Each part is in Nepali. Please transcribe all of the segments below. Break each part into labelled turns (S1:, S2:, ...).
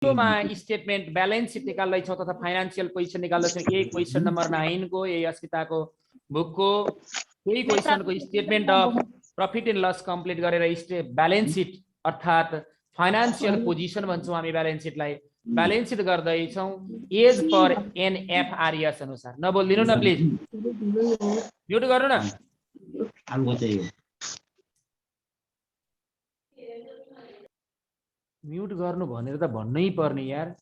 S1: मा स्टेटमेन्ट ब्यालेन्स सिट निकाल्दैछौँ तथा फाइनान्सियल पोजिसन निकाल्दैछौँ। यही क्वेसन नम्बर 9 को, यही अस्मिताको बुकको यही क्वेसनको statement of profit and loss complete गरेर ब्यालेन्स सिट अर्थात् फाइनान्सियल पोजिसन भन्छौँ हामी ब्यालेन्स सिटलाई। ब्यालेन्स सिट गर्दैछौँ एज पर एनएफआरएस अनुसार। नबोलिदिनु न प्लिज, म्युट गर्नु न। म्युट गर्नु भनेर त भन्नै पर्ने यार,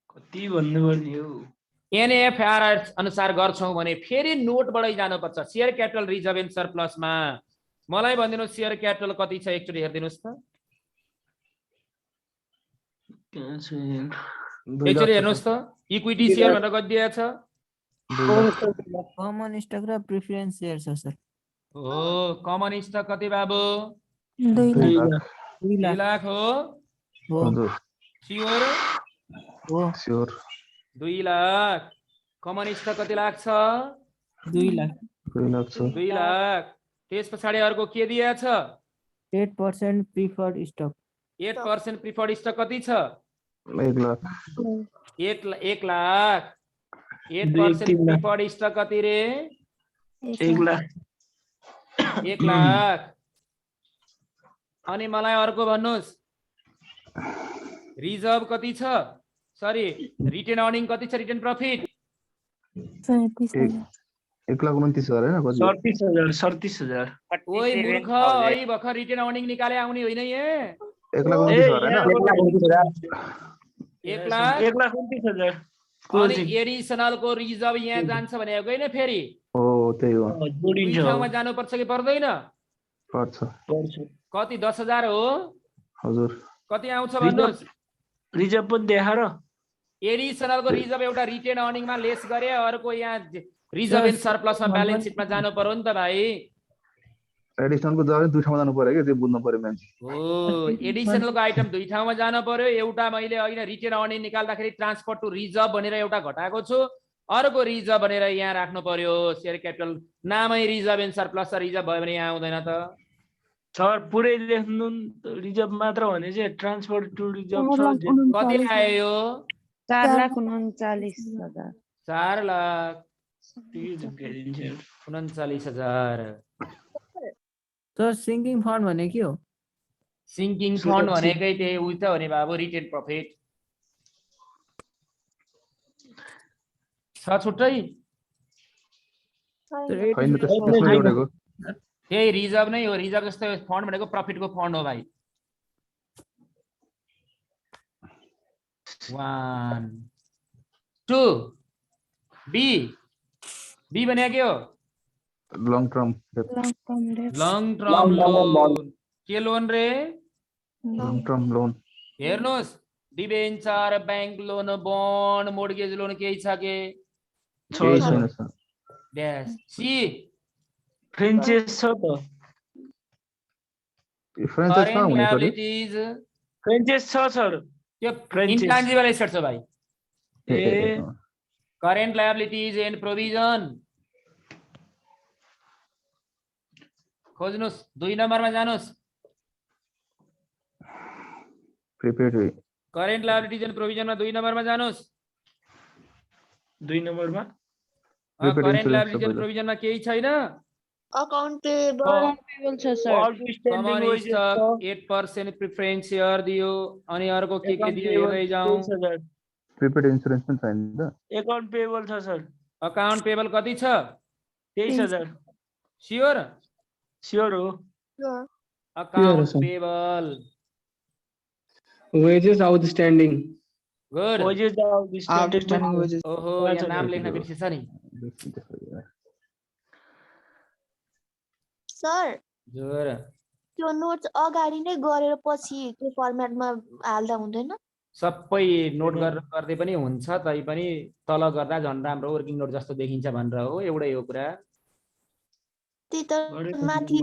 S2: कति भन्नुपर्ने हो।
S1: एनएफआरएस अनुसार गर्छौं भने फेरि नोटबाटै जानुपर्छ। शेयर क्यापिटल रिजर्भ एन्ड सरप्लसमा मलाई भनिदिनु शेयर क्यापिटल कति छ एकचोटि हेर्दिनुस् त। एकचोटि हेर्नुस् त इक्विटी शेयर भनेर कति दिएको छ?
S3: कमन स्टक र प्रिफरेन्स शेयर छ सर।
S1: हो कमन स्टक कति बाबु?
S3: 2
S1: लाख हो। स्योर
S3: हो
S1: 2 लाख। कमन स्टक कति लाग्छ?
S3: 2 लाख।
S1: 2 लाख। त्यस पछाडि अर्को के दिएको छ?
S3: 8% प्रिफर्ड स्टक।
S1: 8% प्रिफर्ड स्टक कति छ?
S4: 1 लाख।
S1: 1 लाख। 8% प्रिफर्ड स्टक कति रे?
S2: 1 लाख।
S1: 1 लाख। अनि मलाई अर्को भन्नुस् रिजर्भ कति छ? सरी रिटेन अर्निङ कति छ? रिटेन प्रफिट
S4: 1,29,000 हैन?
S2: 37,000।
S1: ओइ मूर्ख, अहिले भर्खर रिटेन अर्निङ निकाले आउने होइन यहाँ।
S4: 1,29,000 हैन?
S2: 1,29,000।
S1: अनि एडिसनल को रिजर्भ यहाँ जान्छ भनेको हैन फेरि?
S4: हो त्यही हो।
S1: दुई ठाउँमा जानुपर्छ कि पर्दैन?
S4: पर्छ।
S1: कति 10,000 हो?
S4: हजुर।
S1: कति आउँछ भन्नुस्?
S2: रिजर्भ पनि देखाएर
S1: एडिसनल को रिजर्भ एउटा रिटेन अर्निङमा लेस गरे, अर्को यहाँ रिजर्भ एन्ड सरप्लसमा ब्यालेन्स सिटमा जानु पर्यो नि त भाइ।
S4: एडिसनल को जग्गा दुई ठाउँमा जानु पर्यो के, त्यो बुझ्नु पर्यो मान्छे।
S1: हो एडिसनल को आइटम दुई ठाउँमा जानु पर्यो। एउटा मैले अहिले रिटेन अर्निङ निकाल्दाखेरि ट्रान्सफर टु रिजर्भ भनेर एउटा घटाएको छु, अर्को रिजर्भ भनेर यहाँ राख्नु पर्यो। शेयर क्यापिटल नामै रिजर्भ एन्ड सरप्लस रिजर्भ भयो भने यहाँ आउँदैन त
S2: सर। पुरै लेख्नु रिजर्भ मात्र भने चाहिँ ट्रान्सफर टु रिजर्भ छ।
S1: कति आयो?
S5: 4,39,000।
S1: 4,39,000।
S3: सर सिङ्किङ फन्ड भने के हो?
S1: सिङ्किङ फन्ड भनेकै त्यही उही त हो नि बाबु, रिटेन प्रफिट छ छुट्टै।
S4: हैन त त्यसमै जोडेको।
S1: त्यही रिजर्भ नै हो। रिजर्भ जस्तो फन्ड भनेको प्रफिटको फन्ड हो भाइ। 1 2 बी बी भने के हो?
S4: Long term
S1: loan. के लोन रे?
S4: Long term loan.
S1: हेर्नुस् debenture, bank loan, bond, mortgage loan केही छ के?
S4: केही छैन सर।
S1: ड्यास सी
S2: फ्रेन्चेस छ त।
S4: फ्रेन्चाइज कहाँ हुने सर?
S2: फ्रेन्चेस छ सर।
S1: त्यो इन्टान्जिबल एसेट छ भाइ।
S2: ए
S1: करेन्ट लायबिलिटीज एन्ड प्रोभिजन खोज्नुस्। 2 नम्बरमा जानुस्।
S4: प्रिपेड
S1: करेन्ट लायबिलिटीज एन्ड प्रोभिजनमा 2 नम्बरमा जानुस्।
S2: 2 नम्बरमा
S1: करेन्ट लायबिलिटीज एन्ड प्रोभिजनमा केही छैन?
S5: अकाउन्ट पेबल छ sir.
S1: Common stock 8% preference share दियो। अनि अर्को के दियो हेर्दै जाउँ।
S4: प्रिपेड इन्स्योरेन्स पनि छैन त?
S2: अकाउन्ट पेबल छ सर।
S1: अकाउन्ट पेबल कति छ?
S2: 23,000।
S1: स्योर?
S2: स्योर हो।
S1: Account payable.
S6: Wages outstanding.
S1: Good.
S2: Wages outstanding wages.
S1: ओहो यहाँ नाम लेख्न बिर्सेछ नि
S5: सर।
S1: जोर
S5: त्यो नोट्स अगाडि नै गरेर पछि त्यो फर्मेटमा हाल्दा हुँदैन?
S1: सबै नोट गरेर गर्दै पनि हुन्छ, तै पनि तल गर्दा झन् राम्रो वर्किङ नोट जस्तो देखिन्छ भनेर हो। एउटै हो कुरा।
S5: त्यही त माथि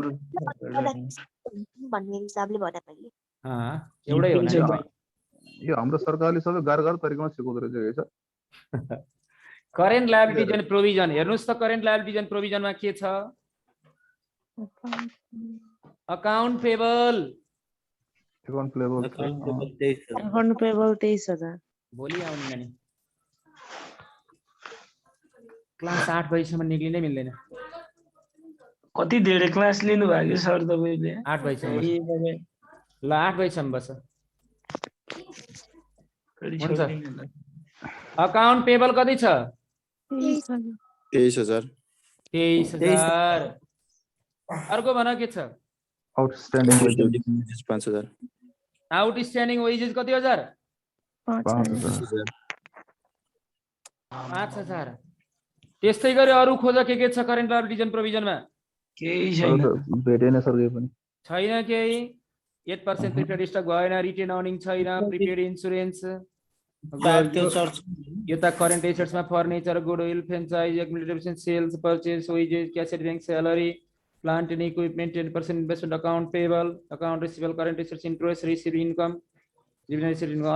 S5: भन्ने हिसाबले भने मैले।
S1: एउटै हो नि।
S4: यो हाम्रो सरकारले सबै गाह्रो तरिकामा सिकाउँदो रहेछ है sir.
S1: Current liabilities and provision हेर्नुस् त। करेन्ट लायबिलिटीज एन्ड प्रोभिजनमा के छ? Account payable
S4: account payable
S6: account payable 23,000
S1: भोलि आउने नानी क्लास 8 बजीसम्म निक्लिनै मिल्दैन
S2: कति धेरै क्लास लिनु भएको सर तपाईले
S1: 8 बजीसम्म ल 8 बजीसम्म बस हुन्छ अकाउन्ट पेबल कति छ
S7: 23,000
S1: 23,000 अर्को भन के छ
S4: आउटस्ट्यान्डिङ वेजेस
S7: 5,000
S1: आउटस्ट्यान्डिङ वेजेस कति हजार
S4: 5,000
S1: 5,000 त्यस्तै गरी अरु खोज के छ करेन्ट लायबिलिटिज एन्ड प्रोभिजनमा
S2: केही छैन
S4: भेटेन सर केही पनि
S1: छैन केही 8% प्रिपेड स्टक भएन रिटेन अर्निङ छैन प्रिपेड इन्स्योरेन्स यो त करेन्ट एसेट्समा furniture goodwill franchise accumulation sales purchase wages cash advance salary plant and equipment 10% investment account payable account receivable current assets interest receive income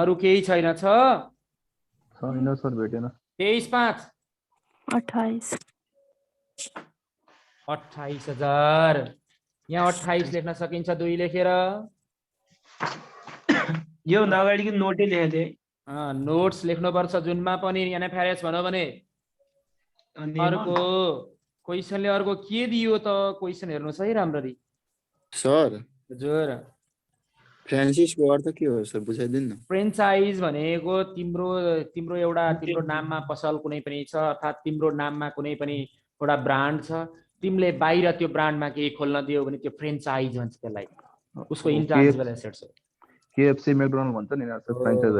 S1: अरु केही छैन छ
S4: छैन सर भेटेन
S1: 23,500 28,000 यहाँ 28 लेख्न सकिन्छ 2 लेखेर
S2: यो नगाडीको नोटै लेखेको थिएँ
S1: नोट्स लेख्नुपर्छ जुनमा पनि एनएफआरएस भनौँ भने
S2: अनि
S1: अर्को क्वेसनले अर्को के दियो त क्वेसन हेर्नुस् है राम्ररी
S7: सर
S1: हजुर
S7: फ्रान्सिसको अर्थ के हो सर बुझाइदिनु न
S1: फ्रेन्चाइज भनेको तिम्रो एउटा तिम्रो नाममा पसल कुनै पनि छ अर्थात् तिम्रो नाममा कुनै पनि एउटा ब्रान्ड छ तिमीले बाहिर त्यो ब्रान्डमा केही खोल्न दियो भने त्यो फ्रेन्चाइज भन्छ त्यसलाई उसको इन्टान्जिबल एसेट्स हो
S4: केएफसी मैकडोनल्ड भन्छ नि सर फ्रेन्चाइज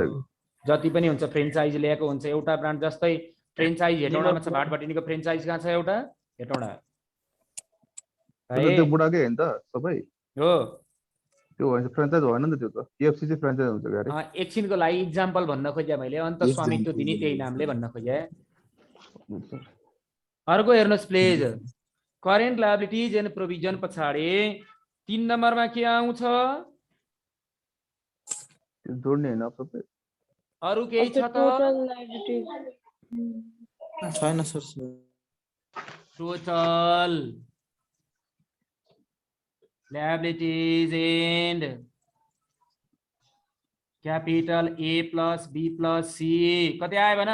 S1: जति पनि हुन्छ फ्रेन्चाइज ल्याएको हुन्छ एउटा ब्रान्ड जस्तै फ्रेन्चाइज हेटौडामा छ भाटभटिनीको फ्रेन्चाइज कहाँ छ एउटा हेटौडा
S4: त्यो बुढाकै हैन त सबै
S1: हो
S4: त्यो भन्छ फ्रेन्चाइज होइन नि त त्यो त केएफसी चाहिँ फ्रेन्चाइज हुन्छ गरे
S1: एकछिनको लागि इक्जाम्पल भन्न खोजे मैले अन्त स्वामित्व दिने त्यही नामले भन्न खोजे अर्को हेर्नुस् please current liabilities and provision पछाडी 3 नम्बरमा के आउँछ
S4: जोड्ने हैन सबै
S1: अरु केही छ त
S7: छैन sir
S1: total liabilities and capital A plus B plus C कति आयो भन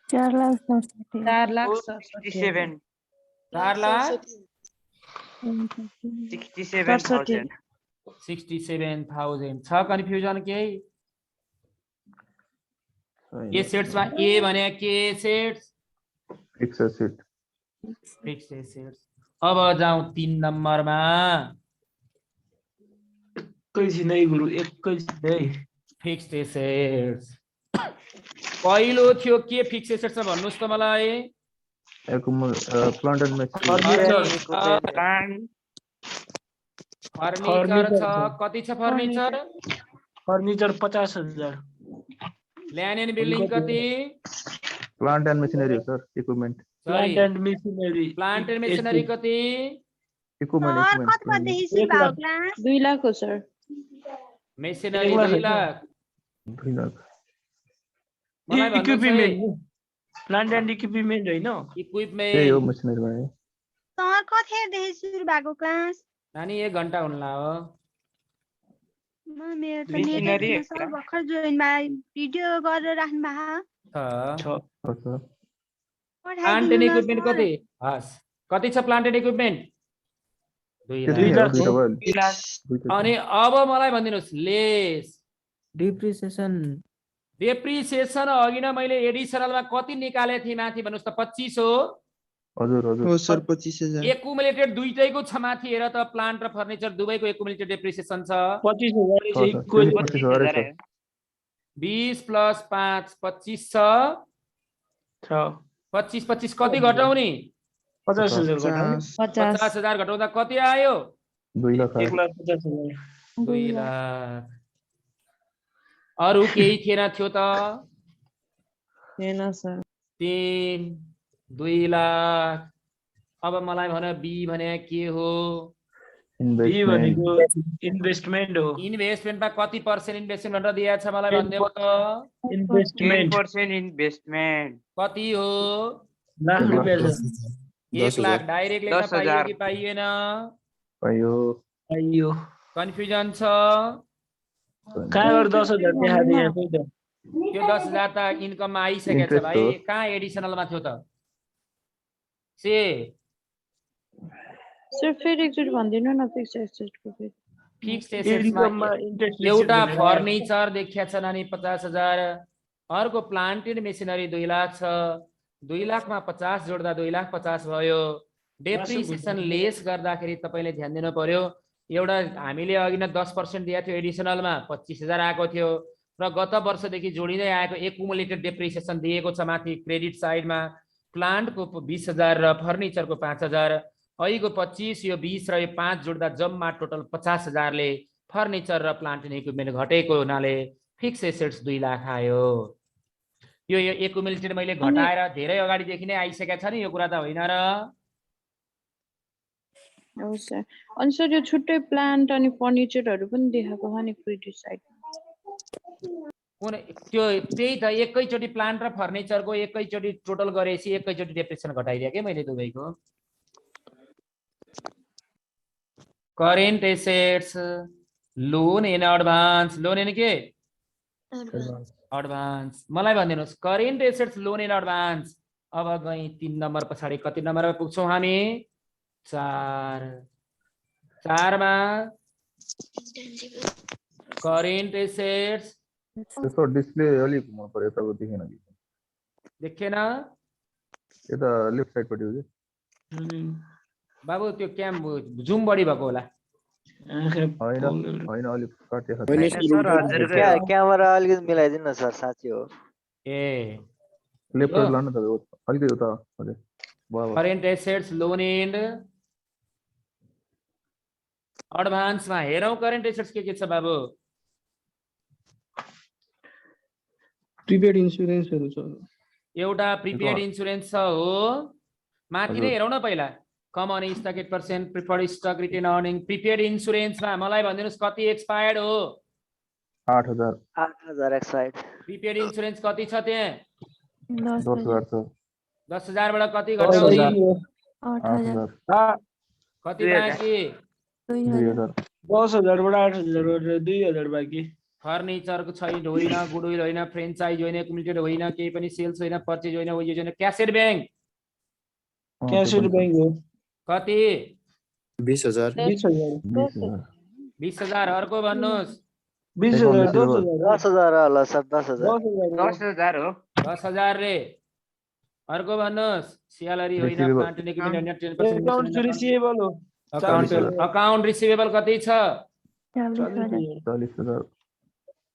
S6: 4,67,000
S1: 4,67,000 छ कन्फ्युजन केही एसेट्समा ए भने के assets
S4: fix asset
S1: fixed assets अब जाउँ 3 नम्बरमा
S2: एकैछिन है गुरु एकैछिन है
S1: फिक्स्ड एसेट्स पहिलो थियो के फिक्स्ड एसेट्स भन्नुस् त मलाई
S4: प्लान्ट एन्ड
S1: फर्निचर छ कति छ furniture
S2: furniture 50,000
S1: land and building कति
S4: प्लान्ट एन्ड मेसिनरी हो sir equipment
S2: plant and machinery
S1: plant and machinery कति
S4: इक्विपमेन्ट
S6: 2 लाख हो सर
S1: मेसिनरी 2 लाख
S4: 2 लाख
S1: मलाई भन्नुहोस् है,
S2: इक्विपमेन्ट प्लान्ट एन्ड इक्विपमेन्ट हैन
S4: त्यही हो
S1: इक्विपमेन्ट
S4: मेसिनरी भने
S5: सर कति देखि सुरु भएको क्लास
S1: नानी 1 घण्टा हुन्ला हो
S5: म मेरो त नेट सर भर्खर जोइन भए भिडियो गरेर राख्नु भएको
S1: छ प्लान्ट एन्ड इक्विपमेन्ट कति हस् कति छ प्लान्ट एन्ड इक्विपमेन्ट 2 लाख अनि अब मलाई भनिदिनुस् लेस डेप्रिसिएसन अघि न मैले एडिसनलमा कति निकाले थिए माथि भन्नुस् त 25 हो
S4: हजुर
S7: हो सर 25,000
S1: एकुमुलेटेड दुईटैको छ माथि हेर त प्लान्ट र फर्निचर दुवैको एकुमुलेटेड डेप्रिसिएसन छ
S2: 25,000
S1: 20 प्लस 5 25 छ 25 कति घटाउने
S2: 50,000
S1: 50,000 घटाउँदा कति आयो
S4: 2 लाख
S2: 1,50,000
S1: 2 लाख अरु केही थिएन थियो त
S6: हैन सर
S1: 3 2 लाख अब मलाई भन बी भने के हो
S2: बी भनेको इन्भेस्टमेन्ट हो
S1: इन्भेस्टमेन्टमा कति पर्सेन्ट इन्भेस्टमेन्ट भनेर दिएको छ मलाई भन्देऊ त
S2: इन्भेस्टमेन्ट
S8: 10% इन्भेस्टमेन्ट
S1: कति हो
S2: लाख रुपैयाँ
S1: 1 लाख डाइरेक्ट लेख्न पाइयो कि पाइएन
S4: पाइयो
S2: आइयो
S1: कन्फ्युजन छ
S2: कहाँबाट 10,000 देखाएको यहाँ खोइ त
S1: त्यो 10,000 त इन्कममा आइसकेको छ
S4: Interest
S1: भाइ
S4: हो।
S1: कहाँ एडिसनलमा थियो त से
S6: सर फेरि एकचोटि भनिदिनु न फिक्स एसेटको फेरि
S1: फिक्स्ड
S2: इन्कममा
S1: एसेट्समा
S2: इन्ट्रेस्ट
S1: एउटा फर्निचर देखिया छ नानी 50,000 अर्को प्लान्टेड मेसिनरी 2 लाख छ 2 लाखमा 50 जोड्दा 2,50,000 भयो डेप्रिसिएसन लेस गर्दाखेरि तपाईँले ध्यान दिनु पर्यो एउटा हामीले अघि नै 10% दिएको थियो एडिसनलमा 25,000 आएको थियो र गत वर्षदेखि जोडिँदै आएको एकुमुलेटेड डेप्रिसिएसन दिएको छ माथि क्रेडिट साइडमा प्लान्टको 20,000 र फर्निचरको 5,000 अहिलेको 25 यो 20 र यो 5 जोड्दा जम्मा टोटल 50,000 ले फर्निचर र प्लान्ट एन्ड इक्विपमेन्ट घटेको हुनाले फिक्स एसेट्स 2 लाख आयो यो एकुमुलेटेड मैले घटाएर धेरै अगाडिदेखि नै आइसकेको छ नि यो कुरा त होइन र
S6: हो सर अनि सर यो छुट्टै प्लान्ट अनि फर्निचरहरू पनि देखाएको छ नि क्रेडिट साइड
S1: कुन त्यो त्यही त एकैचोटि प्लान्ट र फर्निचरको एकैचोटि टोटल गरेपछि एकैचोटि डेप्रिसिएसन घटाइदिए के मैले दुवैको current assets loan in advance loan in के एडभान्स मलाई भनिदिनुहोस् current assets loan in advance अब गई 3 नम्बर पछाडि कति नम्बरमा पुग्छौँ हामी 4 मा करेन्ट एसेट्स
S4: त्यसको डिस्प्ले अलिक मन पर्यो त देखेन कि
S1: देखेन
S4: यता लेफ्ट साइड पट्टि हो कि
S1: बाबु त्यो क्याम जुम बढी भएको होला
S4: होइन अलिक काटे
S9: क्यामेरा अलिकति मिलाइदिनु न सर साँच्ची हो
S1: ए
S4: लेफ्ट साइड लानु त अलिकति उता हजुर
S1: करेन्ट एसेट्स लोन एन्ड एडभान्समा हेरौँ करेन्ट एसेट्स के छ बाबु
S3: प्रिपेड इन्स्योरेन्सहरु छ
S1: एउटा प्रिपेड इन्स्योरेन्स छ हो माथि नै हेरौँ न पहिला common stock 8% preferred stock retain earning prepaid इन्स्योरेन्समा मलाई भनिदिनुहोस् कति एक्सपायर्ड हो
S9: 8,000 एक्सपायर्ड
S1: प्रिपेड इन्स्योरेन्स कति छ त्यहाँ
S4: 10,000
S1: बाट कति घटाउने
S6: 8,000
S1: कति बाँकी
S4: 2,000
S2: 10,000 बाट 8,000 गरेर 2,000 बाँकी
S1: फर्निचरको छैन होइन गुडविल होइन फ्रेन्चाइज होइन कम्युनिटेड होइन केही पनि सेल्स होइन पर्चेज होइन उयो होइन क्यासेट ब्याङ्क
S2: क्यासेट ब्याङ्क हो
S1: कति
S7: 20,000
S1: 20,000 अर्को भन्नुहोस्
S2: 20,000
S9: 10,000 होला सर 10,000
S8: 10,000 हो
S1: 10,000 रे अर्को भन्नुहोस् स्यालेरी होइन प्लान्ट एन्ड इक्विपमेन्ट होइन 10%
S2: अकाउन्ट रिसिभेबल हो
S1: अकाउन्ट रिसिभेबल कति छ
S4: 40,000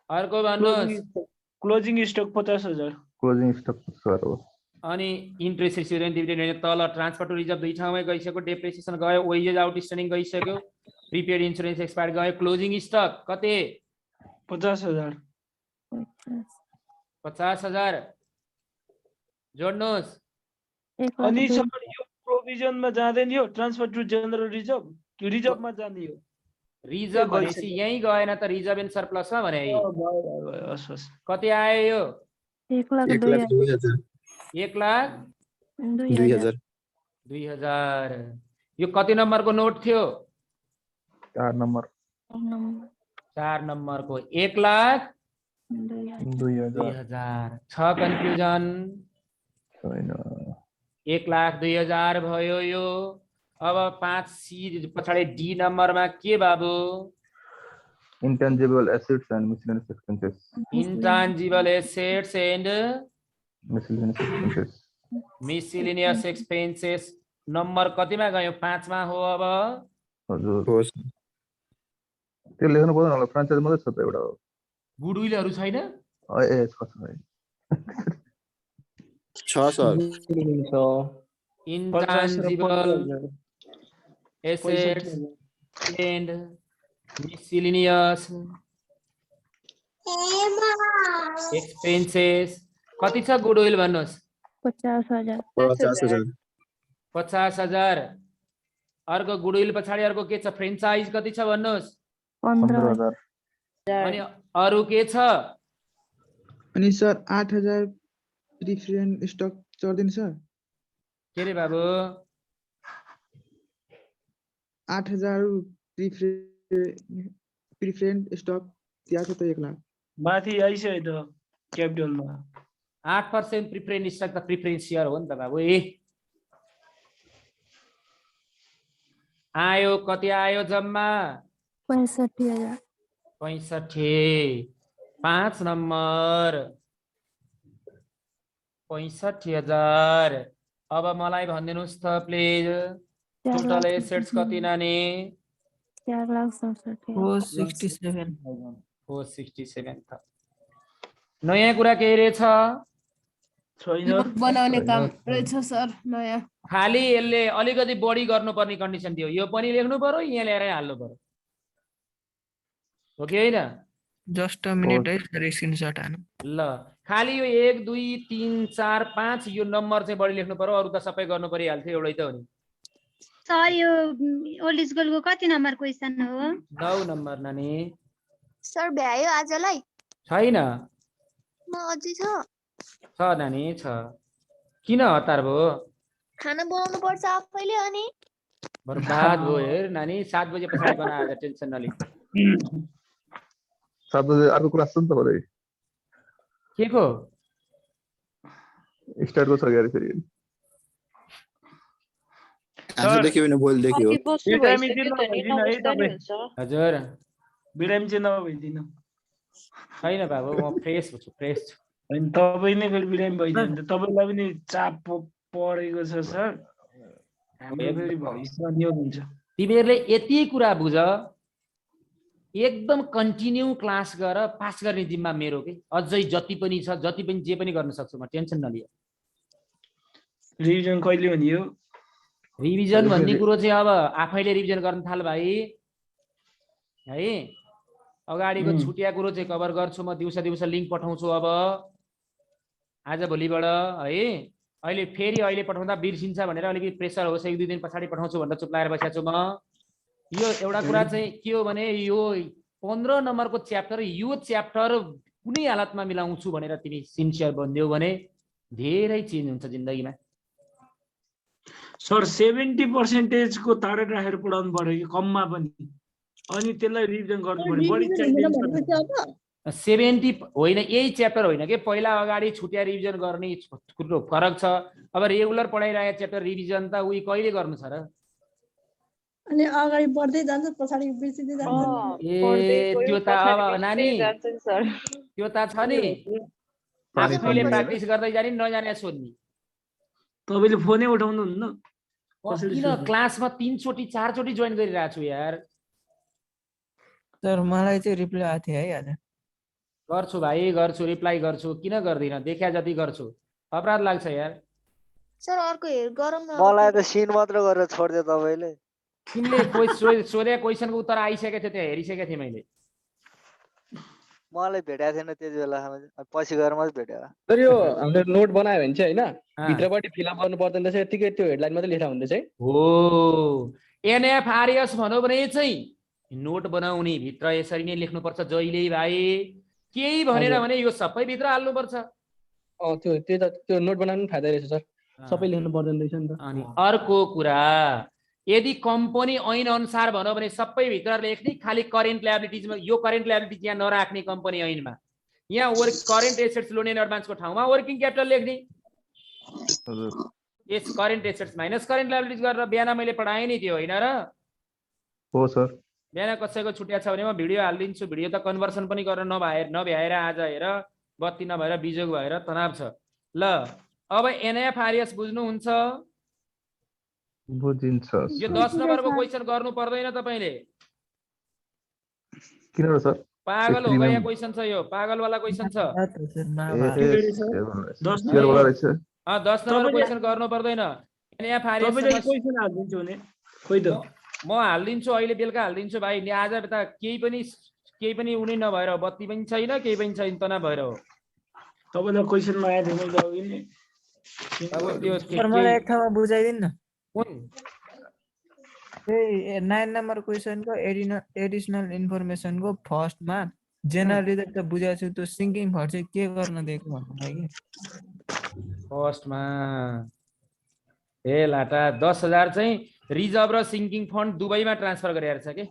S1: अर्को भन्नुहोस्
S2: क्लोजिङ स्टक 50,000
S4: क्लोजिङ स्टक हो
S1: अनि इन्ट्रेस्ट रिसिभेबल डिभिडेन्ड तल ट्रान्सफर टु रिजर्भ दुई ठाउँमै गइसक्यो डेप्रिसिएसन गयो वेजेस आउटस्ट्यान्डिङ गइसक्यो प्रिपेड इन्स्योरेन्स एक्सपायर गयो क्लोजिङ स्टक कति
S2: 50,000
S1: 50,000 जोड्नुहोस्
S2: अनि सर यो प्रोभिजनमा जाँदैन यो ट्रान्सफर टु जनरल रिजर्भ कि रिजर्भमा जाने हो
S1: रिजर्भ भनेपछि यही गएन त रिजर्भ एन्ड सरप्लसमा भने कति आयो यो
S7: 1,02,000
S1: 1,02,000 यो कति नम्बरको नोट थियो
S4: 4 नम्बर
S1: 4 नम्बरको 1,02,000 छ कन्फ्युजन 1,02,000 भयो यो अब 5C पछाडि डी नम्बरमा के बाबु
S4: intangible assets and miscellaneous expenses
S1: intangible assets and
S4: miscellaneous
S1: expenses number कतिमा गयो 5 मा हो अब
S4: हजुर त्यो लेख्नु पर्दैन होला फ्रान्चाइज मात्रै छ त एउटा
S1: गुडविलहरु छैन
S4: ए छ
S7: sir
S1: intangible assets and miscellaneous expenses कति छ गुडविल भन्नुहोस्
S6: 50,000
S1: 50,000 अर्को गुडविल पछाडि अर्को के छ फ्रेन्चाइज कति छ भन्नुहोस्
S6: 15,000
S1: अनि अरु के छ
S3: अनि सर 8,000 प्रिफरेन्ट स्टक चढ्दैन सर
S1: के रे बाबु
S3: 8,000 प्रिफरेन्ट स्टक
S10: त्यहाँ छ त 1 लाख
S2: माथि आइसक्यो त क्यापिटलमा
S1: 8% प्रिफरेन्स स्टक त प्रिफरेन्स सेयर हो नि त बाबु। ए आयो कति आयो जम्मा
S5: 65,000।
S1: 65। 5 नम्बर 65,000। अब मलाई भनिदिनुहोस् त प्लिज टोटल एसेट्स कति नानी
S5: 4,67,000।
S3: 467।
S1: 467 त नयाँ कुरा के रहेछ
S2: छैन
S11: बनाउने काम रहेछ सर नयाँ।
S1: खाली यसले अलिकति बढी गर्नुपर्ने कन्डिसन थियो यो पनि लेख्नु पर्यो यहाँ ल्याएर हाल्नु पर्यो हो कि होइन
S3: जस्ट अ मिनेट है सर स्क्रिनशट हानु।
S1: ल खाली यो 1 2 3 4 5 यो नम्बर चाहिँ बढी लेख्नु पर्यो अरु त सबै गर्नु परिहाल्थ्यो एउटै त हो नि।
S5: सर यो ओल्ड स्कुलको कति नम्बर क्वेशन हो
S1: 9 नम्बर नानी।
S5: सर भ्यायो आजलाई
S1: छैन
S5: म अझै छ
S1: नानी छ किन हतार भयो
S5: खाना बनाउनु पर्छ आफैले अनि
S1: बर्बाद भयो हेर नानी 7 बजे पछाडि बना आज टेन्सन नलि
S4: 7 बजे अर्को कुरा सुन त भरे
S1: के को
S4: स्टार्टको छ यार फेरि
S7: आन्सर देख्यो भने बोल देख्यो
S2: बिरामी चाहिँ नभइदिनु है तपाईँ
S1: हजुर
S2: बिरामी चाहिँ नभइदिनु
S1: छैन बाबु म फ्रेस छु फ्रेस छु
S2: अनि तपाईँ नै फेरि बिरामी भइदिनु त तपाईँलाई पनि चाप परेको छ सर हाम्रो फेरि भविष्य नियोग हुन्छ।
S1: तिमीहरूले यति कुरा बुझ एकदम कन्टिन्यू क्लास गर पास गर्ने जिम्मा मेरो के अझै जति पनि छ जति पनि जे पनि गर्न सक्छु म टेन्सन नलिए।
S2: रिभिजन कहिले हुने हो
S1: रिभिजन भन्ने कुरो चाहिँ अब आफैले रिभिजन गर्न थाल भाइ है अगाडिको छुट्या कुरो चाहिँ कभर गर्छु म दिउँसो लिङ्क पठाउँछु अब आज भोलिबाट है अहिले फेरि अहिले पठाउँदा बिर्सिन्छ भनेर अलिकति प्रेसर होस् 1 2 दिन पछाडि पठाउँछु भनेर चुप लाएर बसेको छु म। यो एउटा कुरा चाहिँ के हो भने यो 15 नम्बरको च्याप्टर यो च्याप्टर कुनै हालतमा मिलाउँछु भनेर तिमी सिन्सियर बन्दियौ भने धेरै चेन्ज हुन्छ जिन्दगीमा।
S2: सर 70% को टार्गेट राखेर पढाउनु पर्यो कि कममा पनि अनि त्यसलाई रिभिजन गर्नु पर्यो बढी चाहिन्छ
S1: 70 होइन यही च्याप्टर होइन के पहिला अगाडि छुट्या रिभिजन गर्ने कुरो फरक छ। अब रेगुलर पढाइरहेको च्याप्टर रिभिजन त उही कहिले गर्नु छ र
S11: अनि अगाडि बढ्दै जान्छ पछाडि बिर्सिदै जान्छ
S1: ए त्यो त अब नानी त्यो त छ नि आफैले प्र्याक्टिस गर्दै जाने नजाने सोध्ने
S2: तपाईले फोनै उठाउनु हुन्न
S1: किन क्लासमा 3 चोटी 4 चोटी जोइन गरिरहेको छु यार।
S3: सर मलाई चाहिँ रिप्लाई आएको थियो है आज
S1: गर्छु भाइ गर्छु रिप्लाई गर्छु किन गर्दिन देखा जति गर्छु अपराध लाग्छ यार।
S5: सर अर्को हेर गरम न
S9: मलाई त सिन मात्र गरेर छोड्दियो तपाईले
S1: तिमीले सोधे क्वेशनको उत्तर आइसकेको थियो त्यहाँ हेरिसकेको थिएँ मैले
S9: मलाई भेटाएको थिएन त्यति बेला पछि गएर मात्रै भेट्यो।
S10: तर यो हामीले नोट बनायो भने चाहिँ हैन भित्रबाट फिलअप गर्नु पर्दैन रहेछ यतिकै त्यो हेडलाइन मात्रै लेख्दा हुन्छ चाहिँ
S1: हो एनएफआरएस भनौँ भने चाहिँ नोट बनाउने भित्र यसरी नै लेख्नुपर्छ जहिले भाइ केही भनेर भने यो सबै भित्र हाल्नुपर्छ।
S10: त्यो नोट बनाउनु फाइदा रहेछ सर सबै लेख्नु पर्दैन रहेछ नि त।
S1: अनि अर्को कुरा यदि कम्पनी ऐन अनुसार भनौँ भने सबै भित्र लेख्ने खालि करेन्ट लायबिलिटिजमा यो करेन्ट लायबिलिटिज यहाँ नराख्ने कम्पनी ऐनमा यहाँ करेन्ट एसेट्स लोन एन्ड एडभान्सको ठाउँमा वर्किङ क्यापिटल लेख्ने यस current assets minus current liabilities गरेर बिहान मैले पढाएँ नि त्यो होइन र
S4: हो सर
S1: बिहान कसैको छुट्या छ भने म भिडियो हालिदिन्छु भिडियो त कन्भर्सन पनि गरेर नभ्याएर आज हेर बत्ती नभएर बिजोग भएर तनाव छ। ल अब एनएफआरएस बुझ्नुहुन्छ
S4: बुझिन्छ
S1: यो 10 नम्बरको क्वेशन गर्नु पर्दैन तपाईले
S4: किन र सर
S1: पागल हो गया क्वेशन छ यो पागल वाला क्वेशन छ
S4: 10 वाला रहेछ
S1: 10 नम्बर क्वेशन गर्नु पर्दैन एनएफआरएस
S2: तपाईले क्वेशन हाल्दिन्छु भने खोइ त
S1: म हालिदिन्छु अहिले बेलुका हालिदिन्छु भाइ आज त केही पनि उनी नभएर बत्ती पनि छैन केही पनि छैन तना भएर हो
S2: तपाईलाई क्वेशनमा आएको थियो मैले
S1: अब त्यो
S3: सर मलाई एक ठाउँमा बुझाइदिनु न
S1: कुन
S3: त्यही 9 नम्बर क्वेशनको एडिसनल इन्फर्मेसनको फर्स्टमा जेनरल रिजर्भ त बुझाएको छु त्यो सिङ्किङ फर चाहिँ के गर्न दिएको भन्नुलाई कि
S1: फर्स्टमा ए लाटा 10,000 चाहिँ रिजर्भ र सिङ्किङ फन्ड दुवैमा ट्रान्सफर गरेर छ के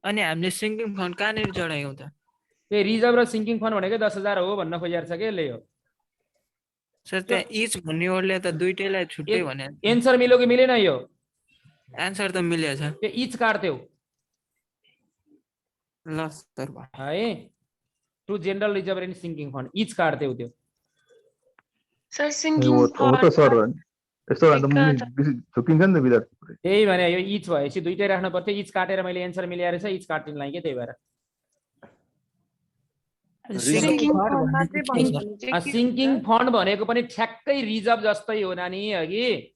S3: अनि हामीले सिङ्किङ फन्ड कहाँनिर चढायौँ त?
S1: त्यो रिजर्भ र सिङ्किङ फन्ड भनेकै 10,000 हो भन्न खोजिरहेको छ के यसले हो।
S3: सर त्यहाँ इच भन्ने वर्डले त दुइटैलाई छुट्टै भने
S1: एन्सर मिल्यो कि मिलेन यो?
S3: एन्सर त मिलेछ
S1: त्यो इच काट्थ्यौ
S3: ल सर
S1: है, to general reserve and sinking fund each काट्थ्यौ त्यो।
S6: सर
S4: हो
S6: सिङ्किङ
S4: त सर, यस्तो भन्दा झुकिन्छ नि त विद्यार्थी।
S1: त्यही भने यो इच भएपछि दुइटै राख्नु पर्थ्यो, इच काटेर मैले एन्सर मिलाएर रहेछ इच काटिनलाई के, त्यही भएर
S6: सिङ्किङ फन्ड मात्रै भन्नु भने चाहिँ के
S1: सिङ्किङ फन्ड भनेको पनि ठ्याक्कै रिजर्भ जस्तै हो नानी, अघि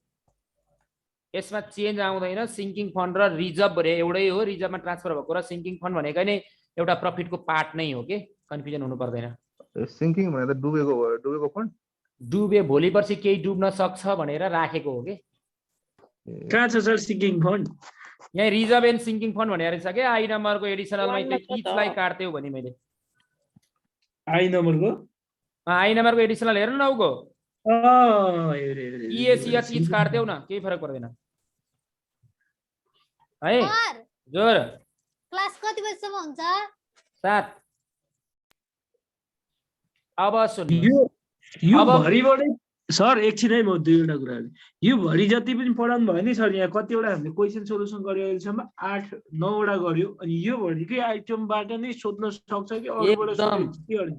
S1: यसमा चेन्ज आउँदैन। सिङ्किङ फन्ड र रिजर्भ भने एउटै हो, रिजर्भमा ट्रान्सफर भएको र सिङ्किङ फन्ड भनेको नै एउटा प्रफिटको पार्ट नै हो के, कन्फ्युजन हुनु पर्दैन।
S4: सिङ्किङ भनेर डुबेको फन्ड
S1: डुबे भोलि पर्सि केही डुब्न सक्छ भनेर राखेको हो कि।
S2: कहाँ छ सर सिङ्किङ फन्ड?
S1: यहाँ रिजर्भ एन्ड सिङ्किङ फन्ड भनेर रहेछ क्या, आई नम्बरको एडिसनलमा इचलाई काट्थ्यौ भने मैले
S2: आई नम्बरको
S1: आई नम्बरको एडिसनल हेर्नु न उको इएसिएच इच काट्थ्यौ न, केही फरक पर्दैन है। जोर
S12: क्लास कति बजेसम्म हुन्छ?
S1: 7। अब सुन्नु,
S2: यो भरिबाटै सर एकछिन है, म दुईवटा कुराहरू, यो भरि जति पनि पढाउनु भयो नि सर, यहाँ कतिवटा हामीले क्वेसन सोल्युसन गर्यो अहिलेसम्म 8-9वटा गर्यो, अनि यो भरिकै आइटमबाट नै सोध्न सक्छ कि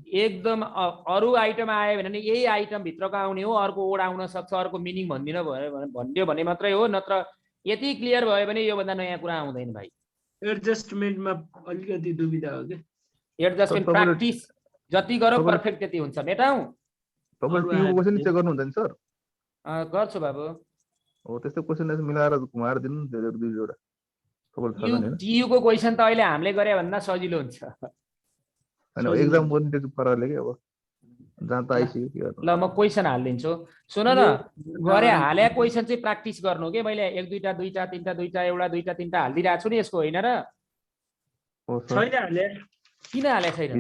S1: एकदम अरू आइटम आयो भने यही आइटम भित्रको आउने हो, अर्को ओड आउन सक्छ, अर्को मिनिङ भन्दिन भन्दियो भने मात्रै हो, नत्र यति क्लियर भयो भने योभन्दा नयाँ कुरा आउँदैन भाइ।
S2: एडजस्टमेन्टमा अलिकति दुविधा हो कि,
S1: एडजस्टमेन्ट प्र्याक्टिस जति गरौ पर्फेक्ट त्यति हुन्छ। मेटाऊ
S4: तपाईले क्वेशन चेक गर्नुहुन्छ नि सर?
S1: गर्छु बाबु।
S4: हो त्यस्तो क्वेशन मिलाएर घुमाएर दिनु नि दुईवटा।
S1: टियुको क्वेशन त अहिले हामीले गरे भन्दा सजिलो हुन्छ
S4: हैन, एक्जाम पनि त्यो पाराले के अब जहाँ त आइसक्यो के गर्नु।
S1: ल म क्वेशन हाल्दिन्छु, सुन न, गरे हाले क्वेशन चाहिँ प्र्याक्टिस गर्नु के। मैले 1 2 2 3 2 एउटा 2 3 हाल्दिरहेको छु नि यसको, होइन र?
S2: छैन हाले,
S1: किन हाले छैन?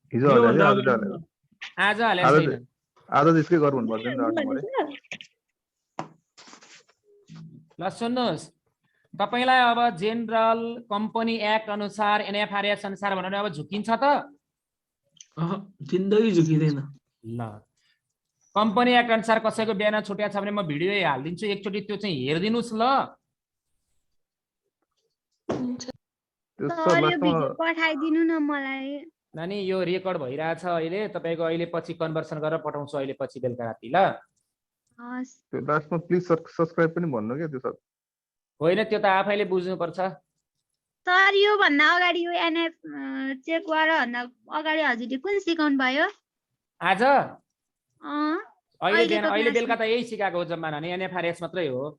S4: हिजो हाले,
S1: आज हाले छैन,
S4: आज त्यसकै गर्नु पर्दैन नि।
S1: ल सुन्नुहोस्, तपाईलाई अब जेनरल कम्पनी एक्ट अनुसार एनएफआरएस अनुसार भन्नु अब झुकिन्छ त?
S2: जिन्दगी झुकिँदैन।
S1: ल कम्पनी एक्ट अनुसार कसैको बिहान छुट्या छ भने म भिडियो हालिदिन्छु, एकचोटि त्यो चाहिँ हेरिदिनुस् ल।
S5: पठाइदिनु न मलाई
S1: नानी, यो रेकर्ड भइरहेछ अहिले, तपाईको अहिले पछि कन्भर्सन गरेर पठाउँछु, अहिले पछि बेलुका राति ल।
S4: त्यो लास्टमा प्लिज सब्स्क्राइब पनि भन्नु के, त्यो सब
S1: होइन त्यो त आफैले बुझ्नु पर्छ
S5: सर। यो भन्दा अगाडि यो एनएफ चेक गरेर भन्दा अगाडि हजुरले कुन सिकाउनु भयो
S1: आज? अहिले बेलुका त यही सिकाएको हो जम्मा, नानी एनएफआरएस मात्रै हो।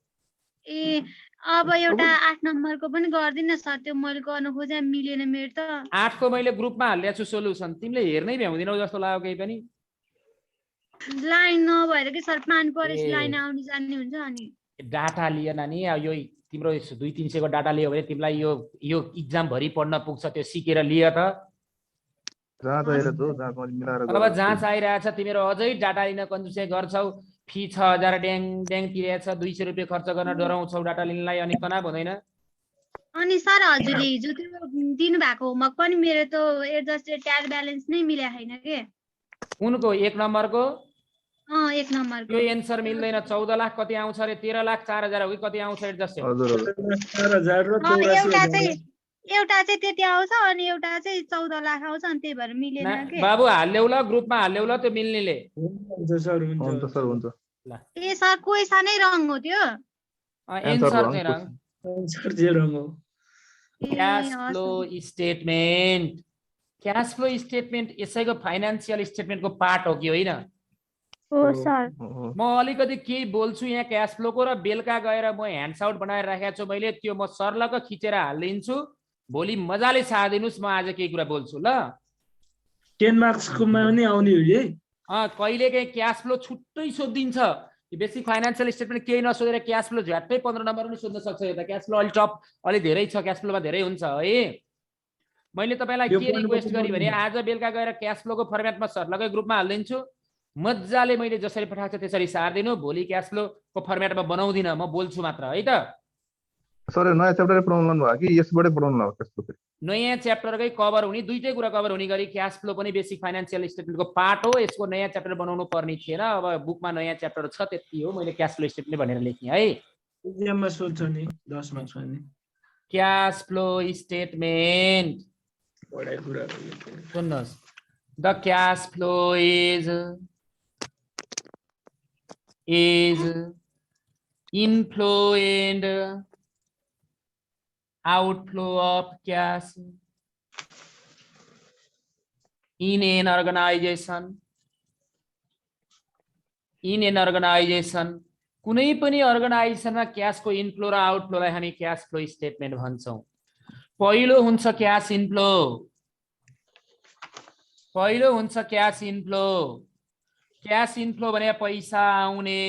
S5: ए अब एउटा 8 नम्बरको पनि गर्दिन सर, त्यो मैले गर्न खोजे मिलेन मेरो त।
S1: 8 को मैले ग्रुपमा हालिदिएको छु सोलुसन, तिमीले हेर्नै भ्याउँदिनौ जस्तो लाग्यो केही पनि।
S5: लाइन नभएर कि सर पानी परेपछि लाइन आउनु जान्ने हुन्छ। अनि
S1: डाटा लियो नानी, यो तिम्रो 200-300 को डाटा लियो भने तिमीलाई यो इक्जाम भरि पढ्न पुग्छ, त्यो सिकेर लियो त। अब जाँच आइरहेछ, तिमीहरू अझै डाटा लिन कन्जुसै गर्छौ, फी 6000 ड्याङ ड्याङ तिरेछ, 200 रुपियाँ खर्च गर्न डराउँछौ डाटा लिनलाई, अनि तनाव हुँदैन?
S5: अनि सर हजुरले हिजो त्यो दिनु भएको होमवर्क पनि मेरो त एडजस्टेड ट्याग ब्यालेन्स नै मिले छैन के।
S1: उनको 1 नम्बरको
S5: 1 नम्बरको
S1: यो एन्सर मिल्दैन। 14 लाख कति आउँछ रे? 13,04,000 हो कि कति आउँछ एडजस्ट?
S5: एउटा चाहिँ त्यति आउँछ अनि एउटा चाहिँ 14 लाख आउँछ, अनि त्यही भएर मिलेन के।
S1: बाबु हाल्देऊ ल, ग्रुपमा हाल्देऊ ल त्यो मिल्नेले।
S2: हुन्छ सर, हुन्छ सर, हुन्छ।
S5: ए सर क्वेसनै रङ हो त्यो,
S1: एन्सर चाहिँ रङ,
S2: एन्सर चाहिँ रङ हो।
S1: Cash flow statement, cash flow statement यसैको फाइनान्शियल स्टेटमेन्टको पार्ट हो कि होइन?
S5: हो सर।
S1: म अलिकति केही बोल्छु यहाँ क्याश फ्लोको, र बेलुका गएर म ह्यान्ड्स आउट बनाएर राखेको छु मैले, त्यो म सरलग खिचेर हालिदिन्छु, भोलि मजाले सारिदिनुस्। म आज केही कुरा बोल्छु ल।
S2: 10 मार्क्सकोमा पनि आउने हो है।
S1: कहिले काहीँ क्याश फ्लो छुट्टै सोधिन्छ, बेसिक फाइनान्शियल स्टेटमेन्ट केही नसोधेर क्याश फ्लो झ्याट्टै 15 नम्बर पनि सोध्न सक्छ। यो त क्याश फ्लो अलि टप अलि धेरै छ, क्याश फ्लोमा धेरै हुन्छ है। मैले तपाईलाई के रिक्वेस्ट गरे भने आज बेलुका गएर क्याश फ्लोको फर्मेटमा सरलगै ग्रुपमा हालिदिन्छु, मजाले मैले जसरी पठाएको छु त्यसरी सारिदिनु। भोलि क्याश फ्लोको फर्मेटमा बनाउँदिन, म बोल्छु मात्र है त।
S4: सर नयाँ च्याप्टर पढाउनु भयो कि यसबाटै पढाउनु भयो?
S1: नयाँ च्याप्टरकै कभर हुने दुईटै कुरा कभर हुने गरी क्याश फ्लो पनि बेसिक फाइनान्शियल स्टेटमेन्टको पार्ट हो। यसको नयाँ च्याप्टर बनाउनु पर्ने थिएन। अब बुकमा नयाँ च्याप्टर छ त्यति हो। मैले क्याश फ्लो स्टेटमेन्ट भनेर लेखेँ है।
S2: एक्जाममा सोध्छ नि 10 मार्क्समा नि
S1: क्याश फ्लो स्टेटमेन्ट
S2: पढाइ कुरा
S1: सुन्नुहोस्। The cash flow is inflow and outflow of cash in an organization. कुनै पनि अर्गनाइजेसनमा क्याशको इन्फ्लो र आउटफ्लोलाई हामी क्याश फ्लो स्टेटमेन्ट भन्छौँ। पहिलो हुन्छ क्याश इन्फ्लो। क्याश इन्फ्लो भने पैसा आउने।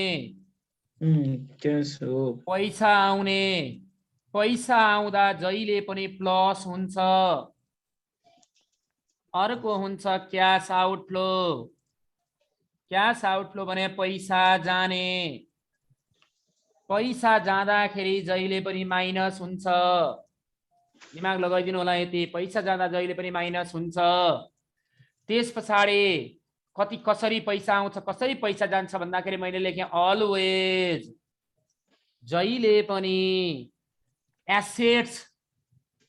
S1: पैसा आउँदा जहिले पनि प्लस हुन्छ। अर्को हुन्छ क्याश आउटफ्लो। क्याश आउटफ्लो भने पैसा जाने। पैसा जाँदाखेरि जहिले पनि माइनस हुन्छ। दिमाग लगाइदिनु होला यति, पैसा जाँदा जहिले पनि माइनस हुन्छ। त्यस पछाडि कसरी पैसा आउँछ कसरी पैसा जान्छ भन्दाखेरि मैले लेखेँ अलवेज, जहिले पनि। एसेट्स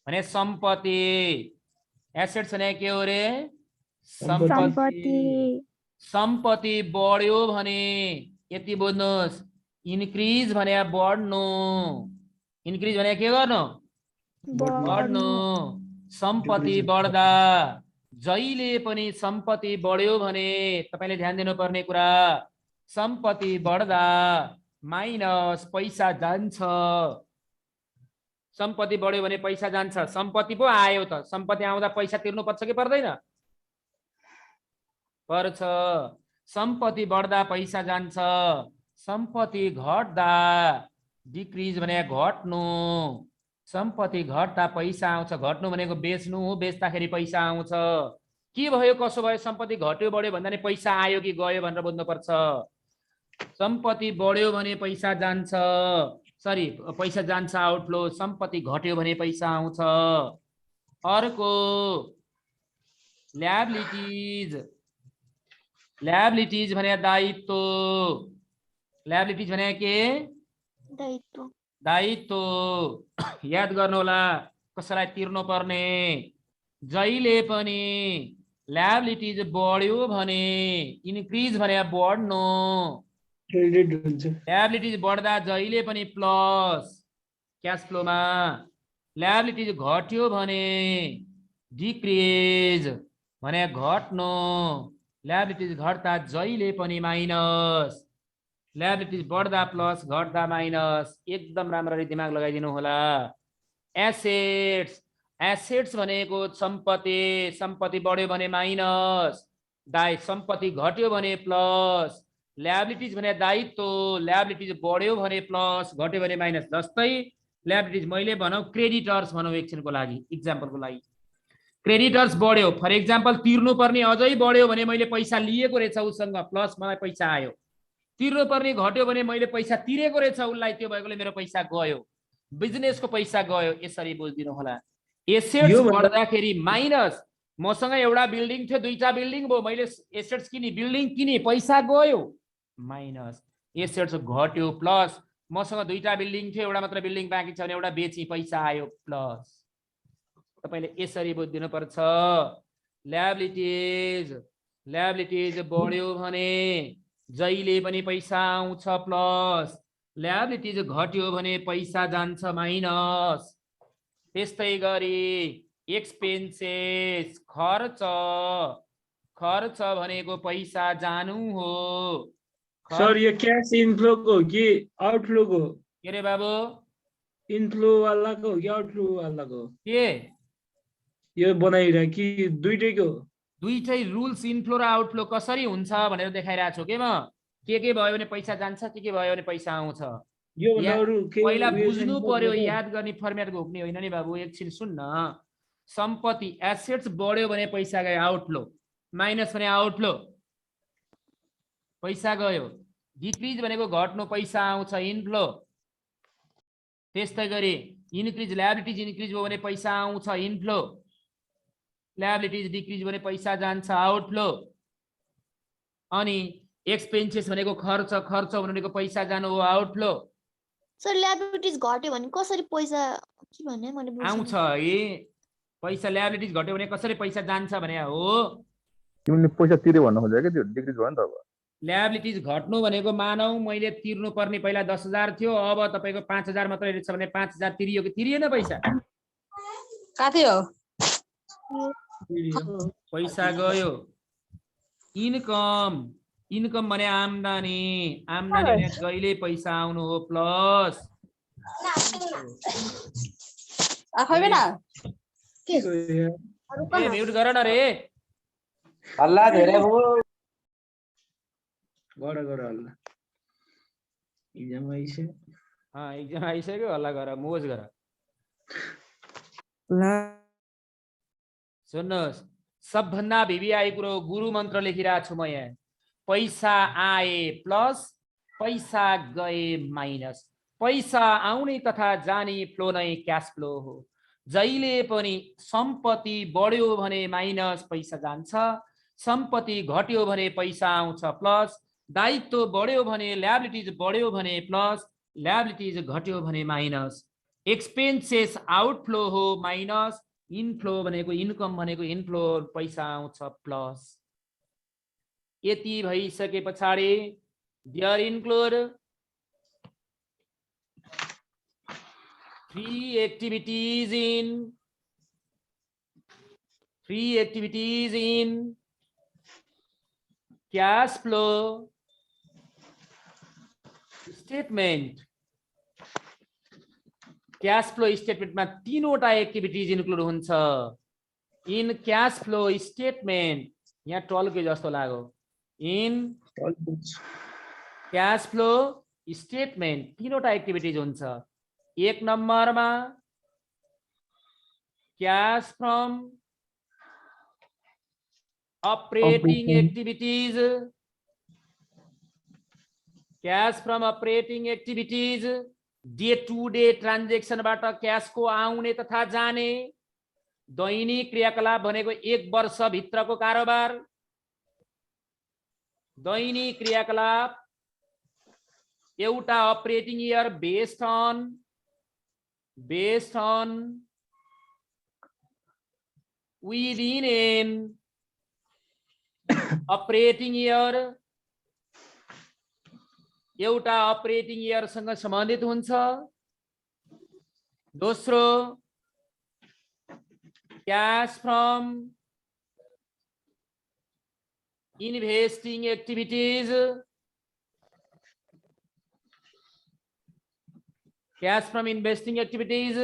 S1: भने सम्पत्ति। एसेट्स भने के हो रे? सम्पत्ति बढ्यो भने यति बुझ्नुहोस्, इन्क्रिज भने बढ्नु। इन्क्रिज भने के गर्नु? बढ्नु। सम्पत्ति बढ्दा जहिले पनि सम्पत्ति बढ्यो भने तपाईले ध्यान दिनुपर्ने कुरा, सम्पत्ति बढ्दा माइनस पैसा जान्छ। सम्पत्ति बढ्यो भने पैसा जान्छ। सम्पत्ति पो आयो त, सम्पत्ति आउँदा पैसा तिर्नु पर्छ कि पर्दैन? पर्छ। सम्पत्ति बढ्दा पैसा जान्छ। सम्पत्ति घट्दा डिक्रिज भने घट्नु। सम्पत्ति घट्दा पैसा आउँछ। घट्नु भनेको बेच्नु हो, बेच्दाखेरि पैसा आउँछ। के भयो कसो भयो? सम्पत्ति घट्यो बढ्यो भन्दा नि पैसा आयो कि गयो भनेर बुझ्नुपर्छ। सम्पत्ति बढ्यो भने पैसा जान्छ, सरी पैसा जान्छ आउटफ्लो। सम्पत्ति घट्यो भने पैसा आउँछ। अर्को ल्याबिलिटीज। ल्याबिलिटीज भने दायित्व। ल्याबिलिटीज भने के? दायित्व। याद गर्नु होला कसैलाई तिर्नु पर्ने। जहिले पनि ल्याबिलिटीज बढ्यो भने इन्क्रिज भने बढ्नु। ल्याबिलिटीज बढ्दा जहिले पनि प्लस क्याश फ्लोमा। ल्याबिलिटीज घट्यो भने डिक्रिज भने घट्नु। ल्याबिलिटीज घट्दा जहिले पनि माइनस। ल्याबिलिटीज बढ्दा प्लस घट्दा माइनस। एकदम राम्ररी दिमाग लगाइदिनु होला। एसेट्स। एसेट्स भनेको सम्पत्ति। सम्पत्ति बढ्यो भने माइनस, सम्पत्ति घट्यो भने प्लस। ल्याबिलिटीज भने दायित्व। ल्याबिलिटीज बढ्यो भने प्लस, घट्यो भने माइनस। जस्तै ल्याबिलिटीज मैले भनौँ क्रेडिटर्स भनौँ एकछिनको लागि, इक्जाम्पलको लागि। क्रेडिटर्स बढ्यो, फर इक्जाम्पल तिर्नु पर्ने अझै बढ्यो भने मैले पैसा लिएको रहेछ उसँग, प्लस मलाई पैसा आयो। तिर्नु पर्ने घट्यो भने मैले पैसा तिरेको रहेछ उसलाई, त्यो भएकोले मेरो पैसा गयो, बिजनेसको पैसा गयो। यसरी बुझिदिनु होला। एसेट्स बढ्दाखेरि माइनस। मसँग एउटा बिल्डिङ थियो, दुईटा बिल्डिङ भयो, मैले एसेट्स किने, बिल्डिङ किने, पैसा गयो, माइनस। एसेट्स घट्यो प्लस। मसँग दुईटा बिल्डिङ थियो, एउटा मात्र बिल्डिङ बाँकी छ भने एउटा बेची, पैसा आयो, प्लस। तपाईले यसरी बुझिदिनु पर्छ। ल्याबिलिटीज। ल्याबिलिटीज बढ्यो भने जहिले पनि पैसा आउँछ, प्लस। ल्याबिलिटीज घट्यो भने पैसा जान्छ, माइनस। त्यस्तै गरी एक्सपेन्सेस, खर्च। खर्च भनेको पैसा जानु हो।
S2: सर यो क्याश इन्फ्लो को कि आउटफ्लो को?
S1: के रे बाबु?
S2: इन्फ्लो वालाको हो कि आउटफ्लो वालाको?
S1: के
S2: यो बनाइरा कि दुईटैको?
S1: दुईटै रुल्स। इन्फ्लो र आउटफ्लो कसरी हुन्छ भनेर देखाइरहेको छु के म। के भयो भने पैसा जान्छ, के भयो भने पैसा आउँछ। पहिला बुझ्नु पर्यो, याद गर्ने फर्मेट घोक्ने होइन नि बाबु। एकछिन सुन्न। सम्पत्ति एसेट्स बढ्यो भने पैसा गयो, आउटफ्लो। माइनस भने आउटफ्लो, पैसा गयो। डिक्रिज भनेको घट्नु, पैसा आउँछ, इन्फ्लो। त्यस्तै गरी इन्क्रिज ल्याबिलिटिज इन्क्रिज भयो भने पैसा आउँछ इनफ्लो, ल्याबिलिटिज डिक्रिज भने पैसा जान्छ आउटफ्लो। अनि एक्सपेन्सेस भनेको खर्च, खर्च भनेको पैसा जानु हो आउटफ्लो।
S12: सर ल्याबिलिटिज घट्यो भने कसरी पैसा के भन्ने मैले बुझेन।
S1: आउँछ ए पैसा ल्याबिलिटिज घट्यो भने कसरी पैसा जान्छ भने हो।
S4: तिमीले पैसा तिर्यो भन्नु खोजेको के त्यो डिक्रिज भयो नि त। अब
S1: ल्याबिलिटिज घट्नु भनेको मानौ मैले तिर्नु पर्ने पहिला 10,000 थियो, अब तपाईको 5,000 मात्रै रहेछ भने 5,000 तिरियो कि तिरिएन पैसा?
S11: काथे हो
S1: पैसा गयो। इन्कम, इन्कम भने आम्दानी, आम्दानी भने कहिले पैसा आउनु हो प्लस। म्युट गर न रे।
S10: हल्ला धेरै हो।
S2: गर हल्ला। इक्जाम आइसक्यो।
S1: एक्जाम आइसक्यो, हल्ला गर, मोज गर। सुन्नुहोस्, सबभन्दा भिभिआई कुरो गुरु मन्त्र लेखिरहेको छु म यहाँ। पैसा आए प्लस पैसा गए माइनस। पैसा आउने तथा जाने फ्लो नै क्यास फ्लो हो। जहिले पनि सम्पत्ति बढ्यो भने माइनस पैसा जान्छ, सम्पत्ति घट्यो भने पैसा आउँछ प्लस, दायित्व बढ्यो भने ल्याबिलिटिज बढ्यो भने प्लस, ल्याबिलिटिज घट्यो भने माइनस। एक्सपेन्सेस आउटफ्लो हो माइनस, इनफ्लो भनेको इन्कम भनेको इनफ्लो पैसा आउँछ प्लस। यति भइसके पछाडि dear include free activities in cash flow statement. Cash flow स्टेटमेन्टमा तीनवटा एक्टिभिटीज इन्क्लुड हुन्छ। इन क्याश फ्लो स्टेटमेन्ट, यहाँ 12 के जस्तो लाग्यो। इन क्याश फ्लो स्टेटमेन्ट तीनवटा एक्टिभिटीज हुन्छ। 1 नम्बरमा cash from operating activities, cash from operating activities day to day ट्रान्जेक्सनबाट क्याशको आउने तथा जाने। दैनिक क्रियाकलाप भनेको 1 वर्ष भित्रको कारोबार। दैनिक क्रियाकलाप एउटा operating year based on within an operating year, एउटा अपरेटिङ इयरसँग सम्बन्धित हुन्छ। दोस्रो cash from investing activities, cash from investing activities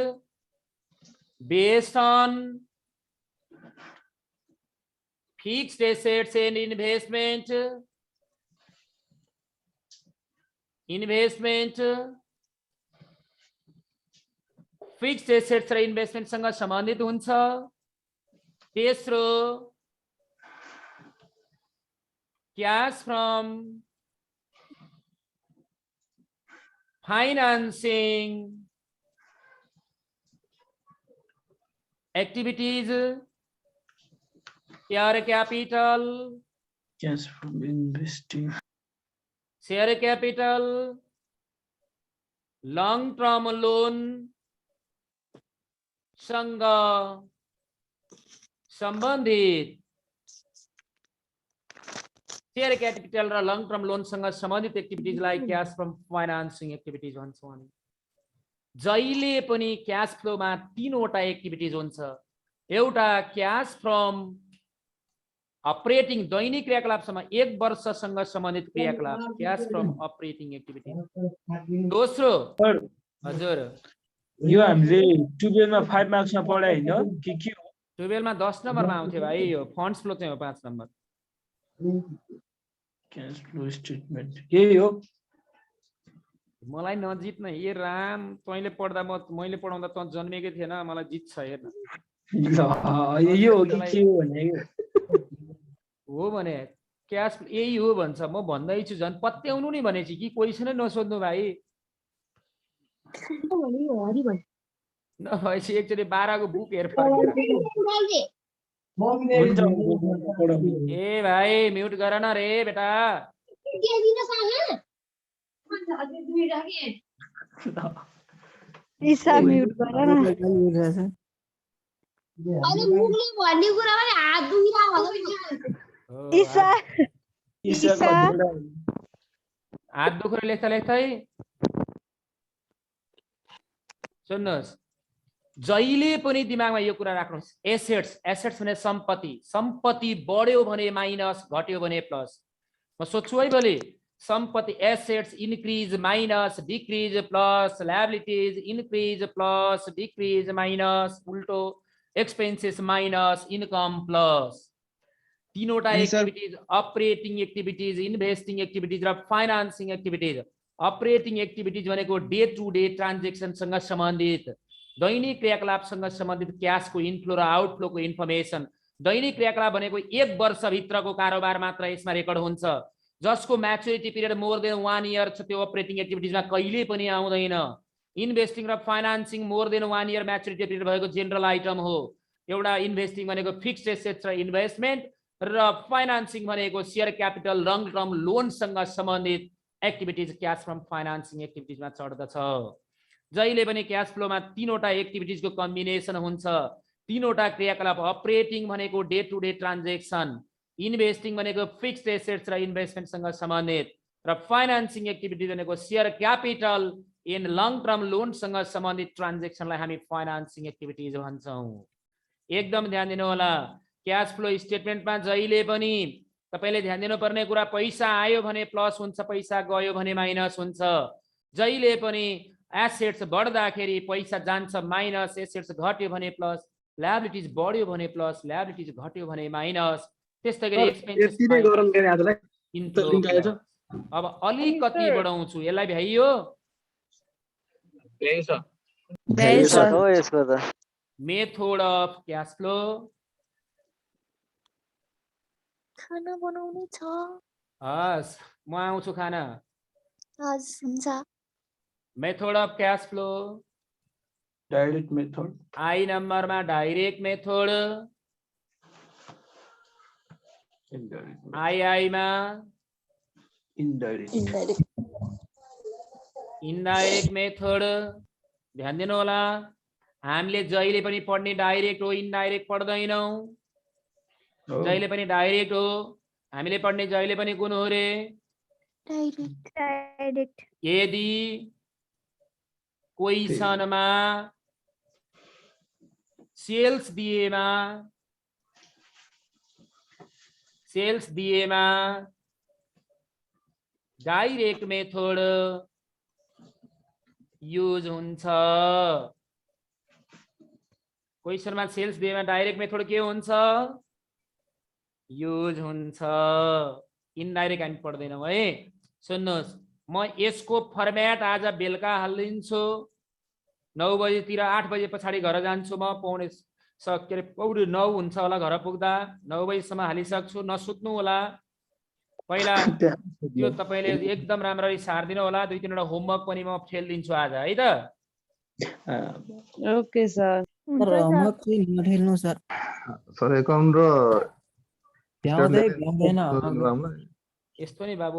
S1: based on fixed assets and investment. Fixed assets र investment सँग सम्बन्धित हुन्छ। तेस्रो cash from financing activities, share capital,
S2: cash from investing,
S1: share capital, long term loan सँग सम्बन्धित। शेयर क्यापिटल र लङ टर्म लोन सँग सम्बन्धित एक्टिभिटीजलाई क्याश फ्रम फाइनान्सिङ एक्टिभिटीज भन्छौँ हामी। जहिले पनि क्याश फ्लोमा तीनवटा एक्टिभिटीज हुन्छ। एउटा क्याश फ्रम अपरेटिङ दैनिक क्रियाकलापसम्म 1 वर्षसँग सम्बन्धित क्रियाकलाप, क्याश फ्रम अपरेटिङ एक्टिभिटी। दोस्रो हजुर
S2: यो हामीले 12 मा 5 मार्क्समा पढाइ हैन के के हो?
S1: 12 मा 10 नम्बरमा आउँथ्यो भाइ। यो फन्ड्स फ्लो चाहिँ हो 5 नम्बर।
S2: क्याश फ्लो स्टेटमेन्ट यही हो।
S1: मलाई नजित्न ए राम, तैँले पढ्दा मैले पढाउँदा त जन्मेकै थिएन, मलाई जित्छ हेर्न।
S2: यो हो कि के हो भने
S1: हो भने क्याश यही हो भन्छ। म भन्दैछु झन् पत्याउनु नि भनेपछि कि क्वेसनै नसोध्नु भाइ। नभएपछि एकचोटि 12 को बुक हेर फर्केर। ए भाइ म्युट गर न रे बेटा।
S5: ईशा म्युट गर न। ईशा ईशा
S1: हात दुखेर लेख्दै सुन्नुहोस्, जहिले पनि दिमागमा यो कुरा राख्नुहोस्, एसेट्स भने सम्पत्ति बढ्यो भने माइनस, घट्यो भने प्लस। म सोध्छु है भोलि, सम्पत्ति assets increase minus decrease plus, liabilities increase plus decrease minus, उल्टो एक्सपेन्सेस माइनस इन्कम प्लस। तीनवटा activities, operating activities, investing activities र फाइनान्सिङ एक्टिभिटीज। अपरेटिङ एक्टिभिटीज भनेको डे टु डे ट्रान्जेक्सनसँग सम्बन्धित, दैनिक क्रियाकलापसँग सम्बन्धित क्याशको इनफ्लो र आउटफ्लोको इन्फर्मेसन। दैनिक क्रियाकलाप भनेको 1 वर्षभित्रको कारोबार मात्र यसमा रेकर्ड हुन्छ, जसको maturity period more than 1 year छ, त्यो अपरेटिङ एक्टिभिटीजमा कहिले पनि आउँदैन। इन्भेस्टिङ र financing more than 1 year maturity period भएको जेनरल आइटम हो। एउटा इन्भेस्टिङ भनेको फिक्स्ड एसेट्स र इन्भेस्टमेन्ट, र फाइनान्सिङ भनेको शेयर क्यापिटल लङ टर्म लोनसँग सम्बन्धित एक्टिभिटीज क्याश फ्रम फाइनान्सिङ एक्टिभिटीजमा चढ्दछ। जहिले पनि क्याश फ्लोमा तीनवटा एक्टिभिटीजको कम्बिनेसन हुन्छ। तीनवटा क्रियाकलाप, अपरेटिङ भनेको day to day transaction, investing भनेको फिक्स्ड एसेट्स र इन्भेस्टमेन्टसँग सम्बन्धित, र फाइनान्सिङ एक्टिभिटीज भनेको share capital in long term लोनसँग सम्बन्धित ट्रान्जेक्सनलाई हामी फाइनान्सिङ एक्टिभिटीज भन्छौँ। एकदम ध्यान दिनु होला, क्याश फ्लो स्टेटमेन्टमा जहिले पनि तपाईले ध्यान दिनुपर्ने कुरा, पैसा आयो भने प्लस हुन्छ, पैसा गयो भने माइनस हुन्छ। जहिले पनि एसेट्स बढ्दाखेरि पैसा जान्छ माइनस, एसेट्स घट्यो भने प्लस, लायबिलिटीज बढ्यो भने प्लस, लायबिलिटीज घट्यो भने माइनस। त्यस्तै गरी एक्सपेन्सेस इन्फ्लो प्लस। अब अलिकति बढाउँछु यसलाई भ्याइयो? Method of cash flow.
S12: खाना बनाउनु छ।
S1: हस्, म आउँछु खाना।
S12: हस् हुन्छ।
S1: Method of cash flow,
S2: direct method.
S1: I नम्बरमा डाइरेक्ट मेथड, आई मा इनडाइरेक्ट मेथड। ध्यान दिनु होला, हामीले जहिले पनि पढ्ने डाइरेक्ट हो, इनडाइरेक्ट पढ्दैनौँ। जहिले पनि डाइरेक्ट हो, हामीले पढ्ने जहिले पनि कुन हो रे?
S5: डाइरेक्ट।
S1: यदि क्वेसनमा सेल्स दिएमा डाइरेक्ट मेथड युज हुन्छ। क्वेसनमा सेल्स दिएमा डाइरेक्ट मेथड के हुन्छ? युज हुन्छ। इनडाइरेक्ट हामी पढ्दैनौँ है। सुन्नुहोस्, म यसको फर्म्याट आज बेलुका हालिदिन्छु 9 बजेतिर। 8 बजे पछाडि घर जान्छु म, पौने 9 हुन्छ होला घर पुग्दा। 9 बजेसम्म हालिसक्छु, नसुत्नु होला। पहिला त्यो तपाईले एकदम राम्ररी सार्दिनु होला। 2-3 वटा होमवर्क पनि म फेल दिन्छु आज है त।
S6: Okay sir.
S3: होमवर्क चाहिँ नठेल्नु सर।
S4: सर एकाउन्ट र
S3: भ्याउँदैन।
S1: यस्तो नि बाबु।